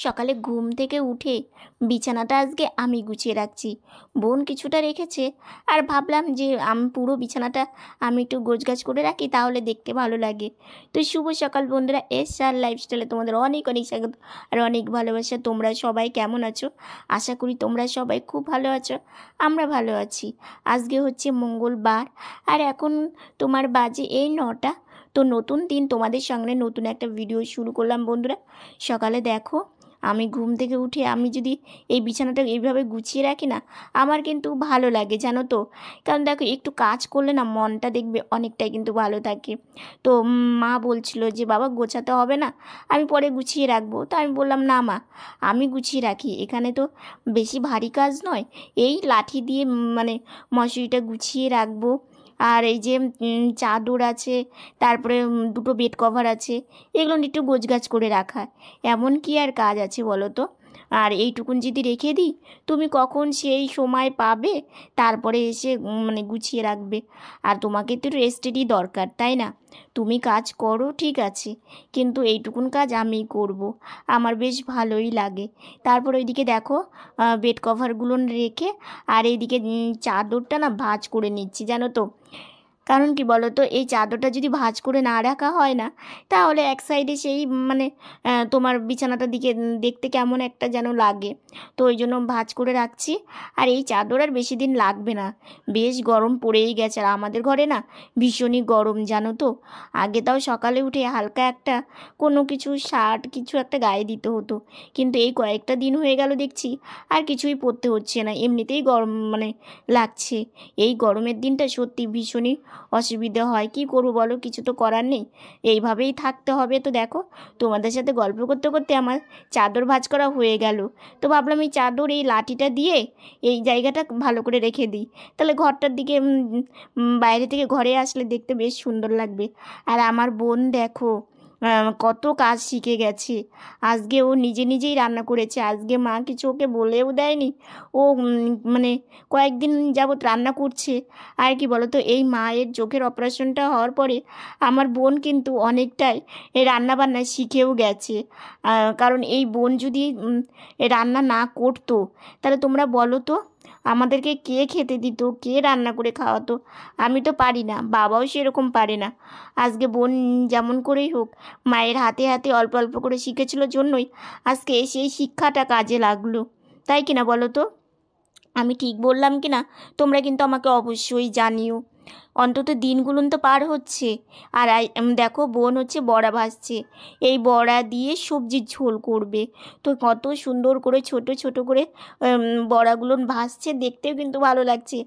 সকালে ঘুম থেকে উঠে বিছানাটা আজকে আমি গুছিয়ে রাখছি। বোন কিছুটা রেখেছে, আর ভাবলাম যে আমি পুরো বিছানাটা আমি একটু গোছগাছ করে রাখি, তাহলে দেখতে ভালো লাগে। তো শুভ সকাল বন্ধুরা, এসআর লাইফস্টাইলে তোমাদের অনেক অনেক স্বাগত আর অনেক ভালোবাসা। তোমরা সবাই কেমন আছো? আশা করি তোমরা সবাই খুব ভালো আছো। আমরা ভালো আছি। আজকে হচ্ছে মঙ্গলবার, আর এখন তোমার বাজে এই 9টা। তো নতুন দিন, তোমাদের সঙ্গে নতুন একটা ভিডিও শুরু করলাম বন্ধুরা। সকালে দেখো, আমি ঘুম থেকে উঠে আমি যদি এই বিছানাটা এইভাবে গুছিয়ে রাখি না, আমার কিন্তু ভালো লাগে, জানো তো। কারণ দেখো, একটু কাজ করলে না মনটা দেখবে অনেকটাই কিন্তু ভালো থাকে। তো মা বলছিল যে বাবা গোছাতে হবে না, আমি পরে গুছিয়ে রাখবো। তো আমি বললাম না মা, আমি গুছিয়ে রাখি, এখানে তো বেশি ভারী কাজ নয়। এই লাঠি দিয়ে মানে মশারিটা গুছিয়ে রাখবো। আর এই যে চাদর আছে, তারপরে দুটো বেড কভার আছে, এগুলো একটু গোছগাছ করে রাখা, এমন কি আর কাজ আছে বলো তো। আর এইটুকুন যদি রেখে দিই, তুমি কখন সেই সময় পাবে, তারপরে এসে মানে গুছিয়ে রাখবে। আর তোমাকে তো রেস্টেরই দরকার, তাই না? তুমি কাজ করো ঠিক আছে, কিন্তু এইটুকুন কাজ আমিই করব, আমার বেশ ভালোই লাগে। তারপর ওইদিকে দেখো, বেড কভারগুলো রেখে আর এইদিকে চাদরটা না ভাঁজ করে নিচ্ছি, জানো তো। কারণ কি বলো তো, এই চাদরটা যদি ভাঁজ করে না রাখা হয় না, তাহলে এক সাইডে সেই মানে তোমার বিছানাটার দিকে দেখতে কেমন একটা যেন লাগে। তো ওই জন্য ভাঁজ করে রাখছি। আর এই চাদর আর বেশি দিন লাগবে না, বেশ গরম পড়েই গেছে। আর আমাদের ঘরে না ভীষণই গরম, জানো তো। আগে তাও সকালে উঠে হালকা একটা কোনো কিছু শার্ট কিছু একটা গায়ে দিতে হতো, কিন্তু এই কয়েকটা দিন হয়ে গেল দেখছি আর কিছুই পরতে হচ্ছে না, এমনিতেই গরম মানে লাগছে। এই গরমের দিনটা সত্যি ভীষণই অসুবিধা হয়, কি করবো বলো, কিছু তো করার নেই, এইভাবেই থাকতে হবে। তো দেখো, তোমাদের সাথে গল্প করতে করতে আমার চাদর ভাঁজ করা হয়ে গেল। তো ভাবলাম এই চাদর এই লাঠিটা দিয়ে এই জায়গাটা ভালো করে রেখে দিই, তাহলে ঘরটার দিকে বাইরে থেকে ঘরে আসলে দেখতে বেশ সুন্দর লাগবে। আর আমার বোন দেখো, কত কাজ শিখে গেছে। আজকে ও নিজে নিজেই রান্না করেছে, আজকে মা কিছু ওকে বলেও দেয়নি। ও মানে কয়েকদিন যাবৎ রান্না করছে। আর কি বলো তো, এই মায়ের চোখের অপারেশনটা হওয়ার পরে আমার বোন কিন্তু অনেকটাই এই রান্নাবান্না শিখেও গেছে। কারণ এই বোন যদি এ রান্না না করতো, তাহলে তোমরা বলো তো, আমাদেরকে কে খেতে দিত, কে রান্না করে খাওয়াতো? আমি তো পারি না, বাবাও সেরকম পারে না। আজকে বোন যেমন করেই হোক মায়ের হাতে হাতে অল্প অল্প করে শিখেছিল জন্যই আজকে সেই শিক্ষাটা কাজে লাগলো। তাই কিনা বলো তো? আমি ঠিক বললাম কি না? তোমরা কিন্তু আমাকে অবশ্যই জানিও। অন্তত দিনগুলো তো পার হচ্ছে। আর দেখো, বোন হচ্ছে বড়া ভাজছে, এই বড়া দিয়ে সবজির ঝোল করবে। তো কত সুন্দর করে ছোট ছোট করে বড়াগুলো ভাজছে, দেখতেও কিন্তু ভালো লাগছে।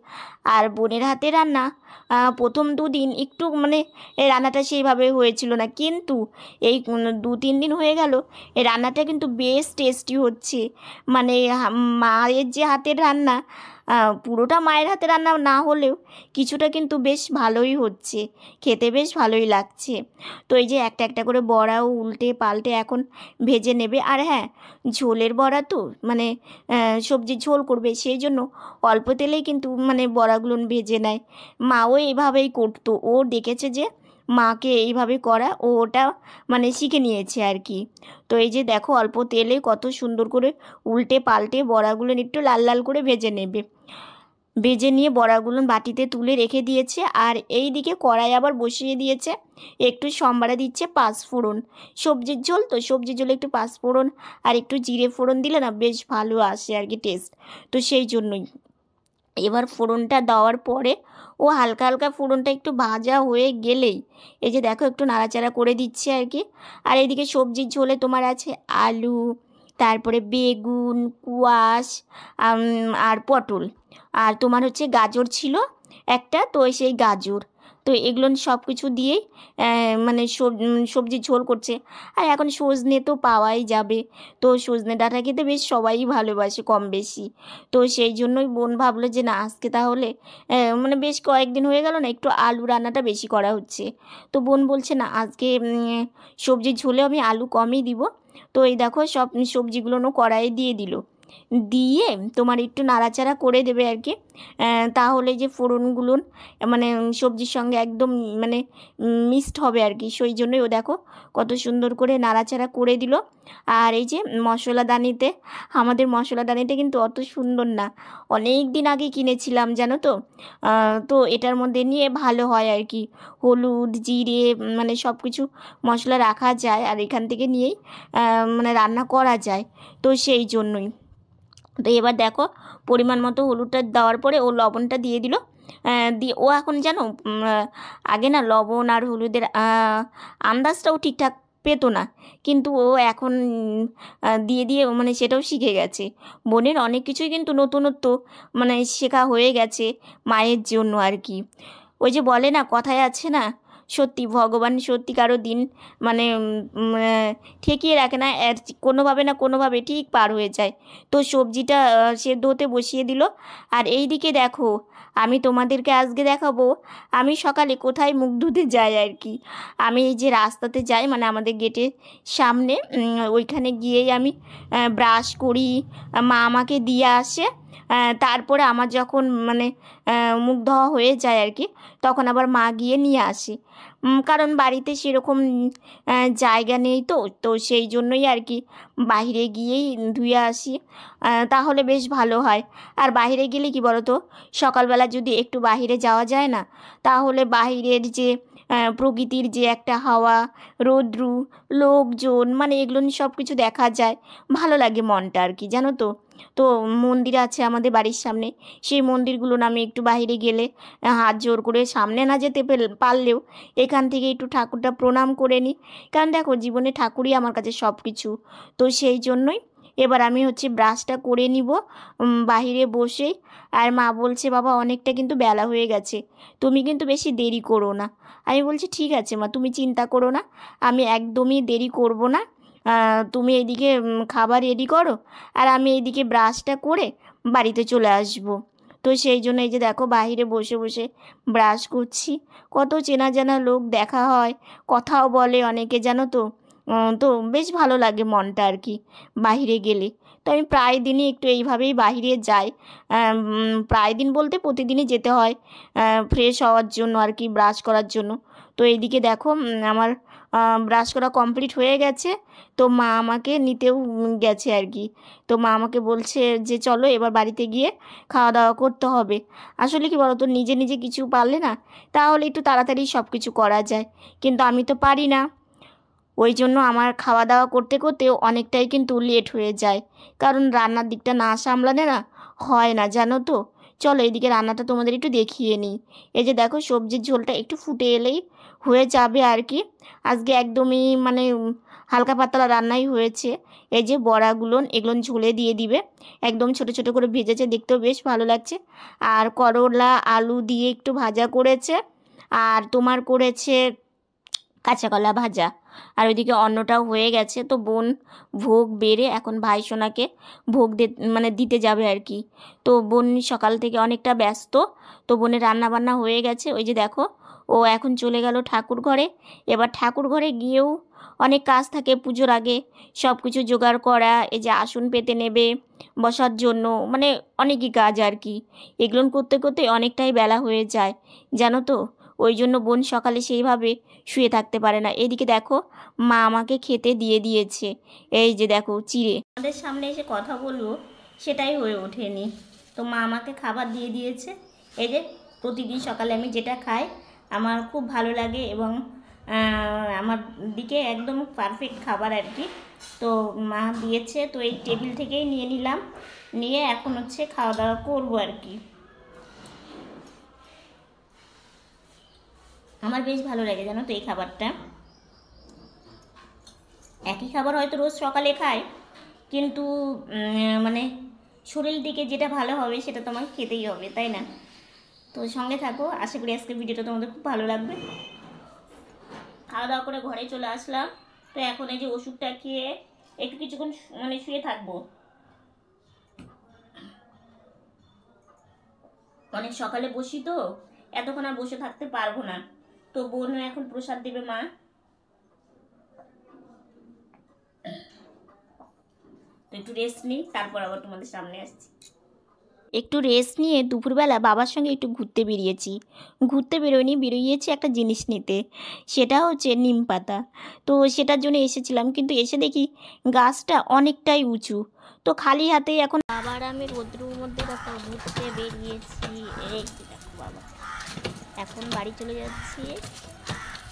আর বোনের হাতে রান্না, প্রথম দুদিন একটু মানে এই রান্নাটা সেইভাবে হয়েছিল না, কিন্তু এই 2-3 দিন হয়ে গেল এই রান্নাটা কিন্তু বেশ টেস্টি হচ্ছে। মানে মায়ের যে হাতের রান্না, পুরোটা মায়ের হাতে রান্না না হলেও কিছুটা কিন্তু বেশ ভালোই হচ্ছে, খেতে বেশ ভালোই লাগছে। তো এই যে একটা একটা করে বড়াও উল্টে পাল্টে এখন ভেজে নেবে। আর হ্যাঁ, ঝোলের বড়া তো মানে সবজির ঝোল করবে, সেই জন্য অল্প তেলেই কিন্তু মানে বড়াগুলো ভেজে নেয়। মাও এইভাবেই করতো, ও দেখেছে যে মাকে এইভাবে করা, ও ওটা মানে শিখে নিয়েছে আর কি। তো এই যে দেখো, অল্প তেলে কত সুন্দর করে উল্টে পাল্টে বড়াগুলো একটু লাল লাল করে ভেজে নেবে। ভেজে নিয়ে বড়াগুলো বাটিতে তুলে রেখে দিয়েছে, আর এই দিকে কড়াই আবার বসিয়ে দিয়েছে। একটু সম্বারে দিচ্ছে পাঁচফোড়ন, সবজির ঝোল তো, সবজির ঝোলে একটু পাঁচফোড়ন আর একটু জিরে ফোড়ন দিলে না বেশ ভালো আসে আর কি টেস্ট। তো সেই জন্যই এবার ফোড়নটা দেওয়ার পরে ও হালকা হালকা ফোড়নটা একটু ভাজা হয়ে গেলেই এই যে দেখো একটু নাড়াচাড়া করে দিচ্ছে আর কি। আর এইদিকে সবজির ঝোলে তোমার আছে আলু, তারপরে বেগুন, কুয়াশ, আর পটল, আর তোমার হচ্ছে গাজর ছিল একটা, তো সেই গাজর। তো এগুলো সব কিছু দিয়েই মানে সবজি ঝোল করছে। আর এখন সজনে তো পাওয়াই যাবে, তো সজনে ডাঁটা খেতে বেশ সবাই ভালোবাসে কম বেশি। তো সেই জন্যই বোন ভাবলো যে না, আজকে তাহলে মানে বেশ কয়েকদিন হয়ে গেল না, একটু আলু রান্নাটা বেশি করা হচ্ছে। তো বোন বলছে না, আজকে সবজির ঝোলে আমি আলু কমই দিব। তো এই দেখো সব সবজিগুলো কড়াইয়ে দিয়ে দিল। দিয়ে তোমার একটু নাড়াচাড়া করে দেবে আর কি। তাহলে যে ফোড়নগুলো মানে সবজির সঙ্গে একদম মানে মিক্সড হবে আর কি, সেই জন্যই ও দেখো কত সুন্দর করে নাড়াচাড়া করে দিল। আর এই যে মশলাদানিতে, আমাদের মশলাদানিটা কিন্তু অত সুন্দর না, অনেক দিন আগে কিনেছিলাম জানো তো। তো এটার মধ্যে নিয়ে ভালো হয় আর কি, হলুদ জিরে মানে সব কিছু মশলা রাখা যায় আর এখান থেকে নিয়েই মানে রান্না করা যায়, তো সেই জন্যই। তো এবার দেখো পরিমাণ মতো হলুদটা দেওয়ার পরে ও লবণটা দিয়ে দিল। দিয়ে ও এখন জানো আগে না লবণ আর হলুদের আন্দাজটাও ঠিকঠাক পেতো না, কিন্তু ও এখন দিয়ে দিয়ে মানে সেটাও শিখে গেছে। বোনের অনেক কিছুই কিন্তু নতুনত্ব মানে শেখা হয়ে গেছে মায়ের জন্য আর কি। ওই যে বলে না, কথায় আছে না, সত্যি ভগবান সত্যি কারো দিন মানে ঠেকিয়ে রাখে না, আর কোনোভাবে না কোনোভাবে ঠিক পার হয়ে যায়। তো সবজিটা সেদ্ধ হতে বসিয়ে দিল। আর এই দিকে দেখো আমি তোমাদেরকে আজকে দেখাবো আমি সকালে কোথায় মুখ ধুতে যাই আর কি। আমি এই যে রাস্তাতে যাই মানে আমাদের গেটের সামনে, ওইখানে গিয়েই আমি ব্রাশ করি, মা আমাকে দিয়ে আসে। তারপরে আমার যখন মানে মুখ ধোয়া হয়ে যায় আর কি, তখন আবার মা গিয়ে নিয়ে আসে। কারণ বাড়িতে সেরকম জায়গা নেই, তো তো সেই জন্যই আর কি বাইরে গিয়েই ধুয়ে আসি, তাহলে বেশ ভালো হয়। আর বাইরে গেলে কি বলো তো, সকালবেলা যদি একটু বাইরে যাওয়া যায় না, তাহলে বাইরের যে প্রকৃতির যে একটা হাওয়া, রৌদ্রু, লোকজন মানে এগুলো সব কিছু দেখা যায়, ভালো লাগে মনটা আর কি জানো তো। তো মন্দির আছে আমাদের বাড়ির সামনে, সেই মন্দিরগুলো আমি একটু বাইরে গেলে হাত জোর করে, সামনে না যেতে পারলেও এখান থেকে একটু ঠাকুরটা প্রণাম করে নিই। কারণ দেখো জীবনে ঠাকুরই আমার কাছে সব কিছু, তো সেই জন্যই এবার আমি হচ্ছে ব্রাশটা করে নিব বাহিরে বসেই। আর মা বলছে বাবা অনেকটা কিন্তু বেলা হয়ে গেছে, তুমি কিন্তু বেশি দেরি করো না। আমি বলছি ঠিক আছে মা, তুমি চিন্তা করো না, আমি একদমই দেরি করব না। তুমি এদিকে খাবার রেডি করো, আর আমি এইদিকে ব্রাশটা করে বাড়িতে চলে আসবো। তো সেই জন্য এই যে দেখো বাইরে বসে বসে ব্রাশ করছি, কত চেনা জানা লোক দেখা হয়, কথাও বলে অনেকে জানো তো। তো বেশ ভালো লাগে মনটা আর কি বাইরে গেলে। তো আমি প্রায় দিনই একটু এইভাবেই বাইরে যাই, প্রায় দিন বলতে প্রতিদিনই যেতে হয় ফ্রেশ হওয়ার জন্য আর কি, ব্রাশ করার জন্য। তো এইদিকে দেখো আমার ব্রাশ করা কমপ্লিট হয়ে গেছে, তো মা আমাকে নিতেও গেছে আর কি। তো মা আমাকে বলছে যে চলো এবার বাড়িতে গিয়ে খাওয়া দাওয়া করতে হবে। আসলে কি বলো তো, নিজে নিজে কিছু পারলে না তাহলে একটু তাড়াতাড়ি সব কিছু করা যায়, কিন্তু আমি তো পারি না। ওই জন্য আমার খাওয়া দাওয়া করতে করতেও অনেকটাই কিন্তু লেট হয়ে যায়, কারণ রান্নার দিকটা না সামলালে না হয় না জানো তো। চলো এদিকে রান্নাটা তোমাদের একটু দেখিয়ে নিই। এই যে দেখো সবজির ঝোলটা একটু ফুটে এলেই হয়ে যাবে আর কি। আজকে একদমই মানে হালকা পাতলা রান্নাই হয়েছে। এই যে বড়াগুলো এগুলো ঝোলে দিয়ে দিবে, একদম ছোট ছোট করে ভেজেছে, দেখতেও বেশ ভালো লাগছে। আর করলা আলু দিয়ে একটু ভাজা করেছে, আর তোমার করেছে কাঁচা কলা ভাজা। আর ওইদিকে অন্নটাও হয়ে গেছে, তো বোন ভোগ বেড়ে এখন ভাই সোনাকে ভোগ মানে দিতে যাবে আর কি। তো বোন সকাল থেকে অনেকটা ব্যস্ত, তো বোনের রান্না বান্না হয়ে গেছে। ওই যে দেখো ও এখন চলে গেল ঠাকুর ঘরে। এবার ঠাকুর ঘরে গিয়েও অনেক কাজ থাকে পুজোর আগে, সব কিছু জোগাড় করা, এই যে আসন পেতে নেবে বসার জন্য, মানে অনেকই কাজ আর কি। এগুলো করতে করতে অনেকটাই বেলা হয়ে যায় জানো তো। ওই জন্য বোন সকালে সেইভাবে শুয়ে থাকতে পারে না। এদিকে দেখো মা আমাকে খেতে দিয়ে দিয়েছে, এই যে দেখো চিড়ে। আমাদের সামনে এসে কথা বলবো সেটাই হয়ে ওঠেনি, তো মা আমাকে খাবার দিয়ে দিয়েছে। এই যে প্রতিদিন সকালে আমি যেটা খাই আমার খুব ভালো লাগে, এবং আমার দিকে একদম পারফেক্ট খাবার আর কি। তো মা দিয়েছে, তো এই টেবিল থেকেই নিয়ে নিলাম, নিয়ে এখন হচ্ছে খাওয়া দাওয়া করবো আর কি। আমার বেশ ভালো লাগে জানো তো এই খাবারটা। একই খাবার হয়তো রোজ সকালে খাই, কিন্তু মানে শরীর দিকে যেটা ভালো হবে সেটা তোমাকে খেতেই হবে, তাই না? তো সঙ্গে থাকো, আশা করি আজকের ভিডিওটা তোমাদের খুব ভালো লাগবে। খাওয়া দাওয়া করে ঘরে চলে আসলাম, তো এখন এই যে ওষুধটা খেয়ে একটু কিছুক্ষণ মানে শুয়ে থাকবো। অনেক সকালে বসি তো, এতক্ষণ আর বসে থাকতে পারবো না। তো বোন এখন প্রসাদ দেবে মা। তো তো একটু রেস্ট নিই, তারপর আবার তোমাদের সামনে আসছি। একটু রেস্ট নিয়ে দুপুরবেলা বাবার সঙ্গে একটু ঘুরতে বেরিয়েছি। ঘুরতে বেরিয়েছি একটা জিনিস নিতে, সেটা হচ্ছে নিম পাতা। তো সেটার জন্য এসেছিলাম, কিন্তু এসে দেখি গাছটা অনেকটাই উঁচু। তো খালি হাতেই এখন আবার আমি রোদ্রুর মধ্যে দেখো ঘুরতে বেরিয়েছি। এই দেখো বাবা, এখন বাড়ি চলে যাচ্ছি।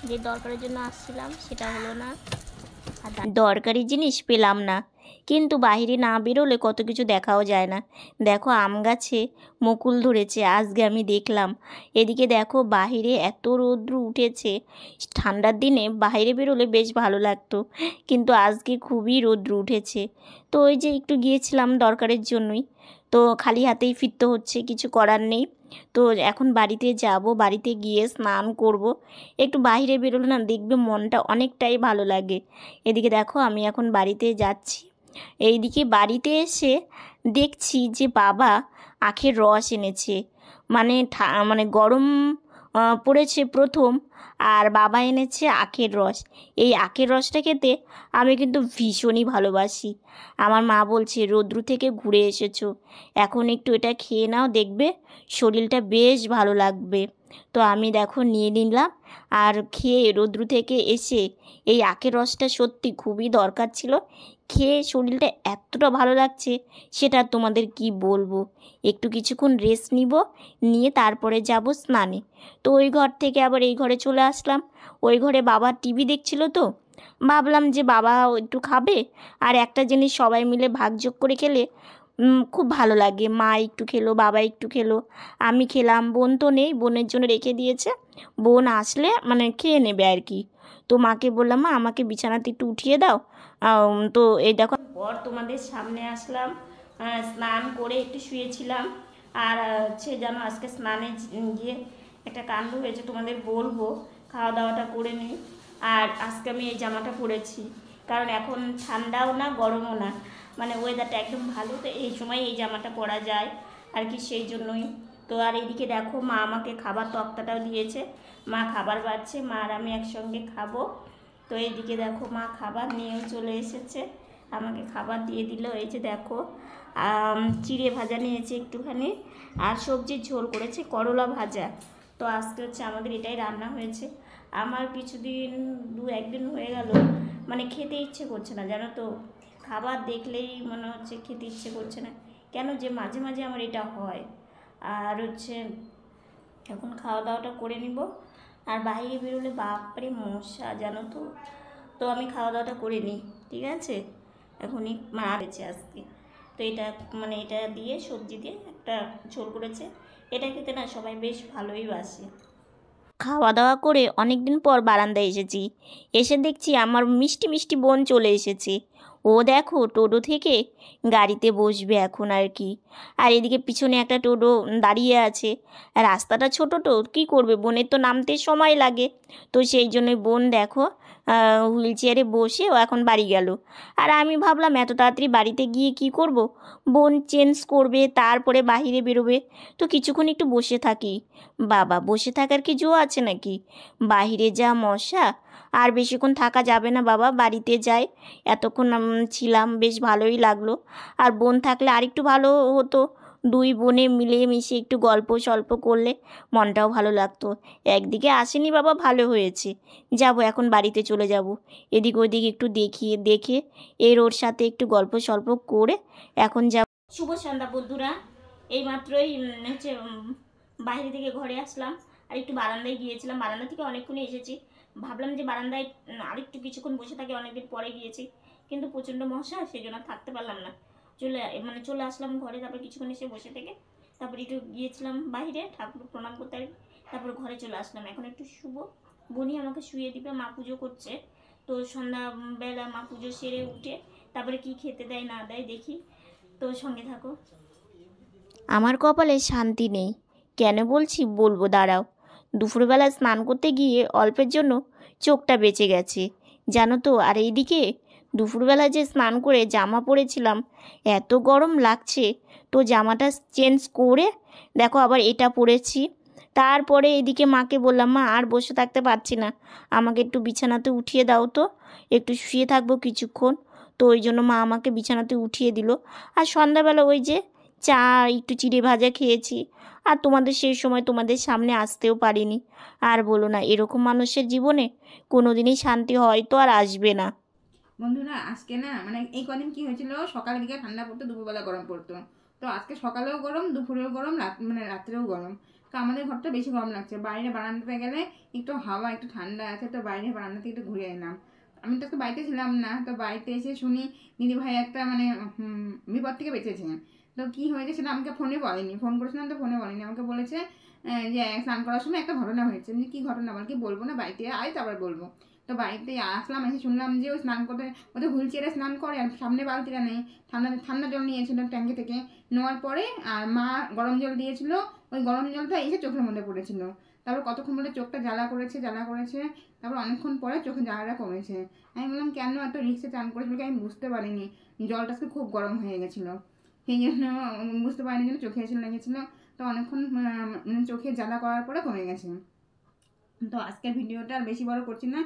যে দরকারের জন্য আসছিলাম সেটা হলো না, আর দরকারি জিনিস পেলাম না। কিন্তু বাইরে না বেরোলে কত কিছু দেখাও যায় না। দেখো আম গাছে মুকুল ধরেছে, আজকে আমি দেখলাম। এদিকে দেখো বাইরে এত রৌদ্র উঠেছে, ঠান্ডার দিনে বাইরে বেরোলে বেশ ভালো লাগতো, কিন্তু আজকে খুবই রৌদ্র উঠেছে। তো ওই যে একটু গিয়েছিলাম দরকারের জন্যই, তো খালি হাতেই ফিরতে হচ্ছে, কিছু করার নেই। তো এখন বাড়িতে যাব, বাড়িতে গিয়ে স্নান করব। একটু বাইরে বেরোলে না দেখবে মনটা অনেকটাই ভালো লাগে। এদিকে দেখো আমি এখন বাড়িতে যাচ্ছি। এইদিকে বাড়িতে এসে দেখছি যে বাবা আখের রস এনেছে। মানে গরম পড়েছে প্রথম, আর বাবা এনেছে আখের রস। এই আখের রসটা খেতে আমি কিন্তু ভীষণই ভালোবাসি। আমার মা বলছে রৌদ্র থেকে ঘুরে এসেছো, এখন একটু এটা খেয়ে নাও, দেখবে শরীরটা বেশ ভালো লাগবে। তো আমি দেখো নিয়ে নিলাম, আর খেয়ে রৌদ্র থেকে এসে এই আখের রসটা সত্যি খুবই দরকার ছিল। খেয়ে শরীরটা এতটা ভালো লাগছে সেটা তোমাদের কি বলবো। একটু কিছুক্ষণ রেস্ট নিয়ে তারপরে যাব স্নানে। তো ওই ঘর থেকে আবার এই ঘরে চলে আসলাম। ওই ঘরে বাবা টিভি দেখছিল, তো ভাবলাম যে বাবা একটু খাবে, আর একটা জিনিস সবাই মিলে ভাগযোগ করে খেলে খুব ভালো লাগে। মা একটু খেলো, বাবা একটু খেলো, আমি খেলাম। বোন তো নেই, বোনের জন্য রেখে দিয়েছে, বোন আসলে মানে খেয়ে নেবে আর কি। তো মাকে বললাম মা আমাকে বিছানাতে একটু উঠিয়ে দাও। তো এই দেখো পর তোমাদের সামনে আসলাম। স্নান করে একটু শুয়েছিলাম, আর হচ্ছে যেন আজকে স্নানে গিয়ে একটা কাণ্ড হয়েছে তোমাদের বলবো। খাওয়া দাওয়াটা করে নিই, আর আজকে আমি এই জামাটা পরেছি, কারণ এখন ঠান্ডাও না গরমও না, মানে ওয়েদারটা একদম ভালো, তো এই সময় এই জামাটা পরা যায় আর কি, সেই জন্যই। তো আর এদিকে দেখো মা আমাকে খাবার তক্তাটাও দিয়েছে, মা খাবার বাড়ছে, মা আর আমি একসঙ্গে খাবো। তো এইদিকে দেখো মা খাবার নিয়েও চলে এসেছে, আমাকে খাবার দিয়ে দিল। এই যে দেখো চিড়ে ভাজা নিয়েছে একটুখানি, আর সবজির ঝোল করেছে করলা ভাজা। তো আজকে হচ্ছে আমাদের এটাই রান্না হয়েছে। আমার কিছুদিন একদিন হয়ে গেল মানে খেতে ইচ্ছে করছে না, জানো তো, খাবার দেখলেই মনে হচ্ছে খেতে ইচ্ছে করছে না, কেন যে মাঝে মাঝে আমার এটা হয়। আর হচ্ছে এখন খাওয়া দাওয়াটা করে নিব, আর বাইরে বেরোলে বাপরে মশা, জানো তো। তো আমি খাওয়া দাওয়াটা করে নিই, ঠিক আছে। এখনই মা রয়েছে আজকে, তো এটা মানে এটা দিয়ে সবজি দিয়ে একটা ঝোল করেছে, এটা খেতে না সবাই বেশ ভালোই বাসে। খাওয়া দাওয়া করে অনেক দিন পর বারান্দায় এসেছি, এসে দেখছি আমার মিষ্টি মিষ্টি বোন চলে এসেছে। ও দেখো টোটো থেকে গাড়িতে বসবে এখন আর কি। আর এদিকে পিছনে একটা টোটো দাঁড়িয়ে আছে। রাস্তাটা ছোটো, তো কী করবে, বোনের তো নামতে সময় লাগে। তো সেই জন্যই বোন দেখো হুইল চেয়ারে বসে ও এখন বাড়ি গেল। আর আমি ভাবলাম এত তাড়াতাড়ি বাড়িতে গিয়ে কি করব, বোন চেঞ্জ করবে তারপরে বাইরে বেরোবে, তো কিছুক্ষণ একটু বসে থাকি। বাবা বসে থাকার কি জো আছে নাকি, বাইরে যা মশা, আর বেশিক্ষণ থাকা যাবে না বাবা, বাড়িতে যাই। এতক্ষণ ছিলাম, বেশ ভালোই লাগলো। আর বোন থাকলে আরেকটু ভালো হতো, দুই বোনে মিলে মিশে একটু গল্প সল্প করলে মনটাও ভালো লাগতো। একদিকে আসেনি বাবা, ভালো হয়েছে, যাব এখন বাড়িতে চলে যাব। এদিক ওদিক একটু দেখে ওর সাথে একটু গল্প সল্প করে এখন যাব। শুভ সন্ধ্যা বন্ধুরা, এইমাত্রই হচ্ছে বাইরে থেকে ঘরে আসলাম, আর একটু বারান্দায় গিয়েছিলাম, বারান্দা থেকে অনেকক্ষণই এসেছি। ভাবলাম যে বারান্দায় আরেকটু কিছুক্ষণ বসে থাকি, অনেকদিন পরে গিয়েছি, কিন্তু প্রচণ্ড মশা, সেই জন্য থাকতে পারলাম না, চলে আসলাম ঘরে। তারপর কিছুক্ষণ এসে বসে থেকে তারপর একটু গিয়েছিলাম বাইরে ঠাকুর প্রণাম করতে, তারপর ঘরে চলে আসলাম। এখন একটু শুভ, বোনই আমাকে শুয়ে দিবে, মা পুজো করছে। তো সন্ধ্যাবেলা মা পুজো সেরে উঠে তারপরে কি খেতে দেয় না দেয় দেখি, তো সঙ্গে থাকো। আমার কপালে শান্তি নেই, কেন বলছি বলবো, দাঁড়াও। দুপুরবেলা স্নান করতে গিয়ে অল্পের জন্য চোখটা বেঁচে গেছে, জানো তো। আর এইদিকে দুপুরবেলা যে স্নান করে জামা পরেছিলাম, এত গরম লাগছে, তো জামাটা চেঞ্জ করে দেখো আবার এটা পরেছি। তারপরে এদিকে মাকে বললাম মা আর বসে থাকতে পারছি না, আমাকে একটু বিছানাতে উঠিয়ে দাও তো, একটু শুয়ে থাকবো কিছুক্ষণ। তো তো ওই জন্য মা আমাকে বিছানাতে উঠিয়ে দিল। আর সন্ধ্যাবেলা ওই যে চা একটু চিড়ে ভাজা খেয়েছি। আর তোমাদের সেই সময় তোমাদের সামনে আসতেও পারিনি। আর বলো না, এরকম মানুষের জীবনে কোনো দিনই শান্তি হয়তো আর আসবে না। বন্ধুরা আজকে না মানে এই কদিন কি হয়েছিল, সকালের দিকে ঠান্ডা পড়তো, দুপুরবেলা গরম পড়তো। তো আজকে সকালেও গরম, দুপুরেও গরম, মানে রাত্রেও গরম। তো আমাদের ঘরটা বেশি গরম লাগছে। বাইরে বারান্দাতে গেলে একটু হাওয়া একটু ঠান্ডা আছে, তো বাইরে বারান্দাতে একটু ঘুরে এলাম। আমি তো বাড়িতে ছিলাম না, তো বাড়িতে এসে শুনি দিদি ভাই একটা মানে বিপদ থেকে বেঁচেছে। তো কি হয়েছে সেটা আমাকে ফোনে বলেনি, ফোন করেছিলাম তো ফোনে বলেনি, আমাকে বলেছে যে স্নান করার সময় একটা ঘটনা হয়েছে। আমি কি ঘটনা বল, কি বলবো না, বাড়িতে আয় তারপর বলবো। তো বাড়িতে আসলাম, এসে শুনলাম যে ও স্নান করতে, ওদের হুইল চেয়ারে স্নান করে, আর সামনে বালতিটা নেই, ঠান্ডা ঠান্ডা জল নিয়েছিল ট্যাঙ্কি থেকে, নেওয়ার পরে আর মা গরম জল দিয়েছিল, ওই গরম জলটা এসে চোখের মধ্যে পড়েছিল। তারপর কতক্ষণ বলে চোখটা জ্বালা করেছে, জ্বালা করেছে, তারপর অনেকক্ষণ পরে চোখে জ্বালাটা কমেছে। আমি বললাম কেন এত রিক্সে চান করেছিল, কি আমি বুঝতে পারিনি, জলটা আজকে খুব গরম হয়ে গেছিলো, সেই জন্য বুঝতে পারিনি, জন্য চোখে এসে লেগেছিলো। তো অনেকক্ষণ মানে চোখে জ্বালা করার পরে কমে গেছে। তো আজকের ভিডিওটা আর বেশি বড় করছি না।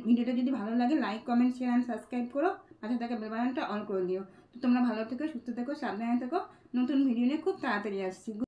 ভিডিওটা যদি ভালো লাগে like comment share and subscribe করো, পাশে থাকা বেল বাটনটা অন করে দিও। তো তোমরা ভালো থেকো, সুস্থ থেকো, সাবধানে থেকো। নতুন ভিডিও নিয়ে খুব তাড়াতাড়ি আসছি।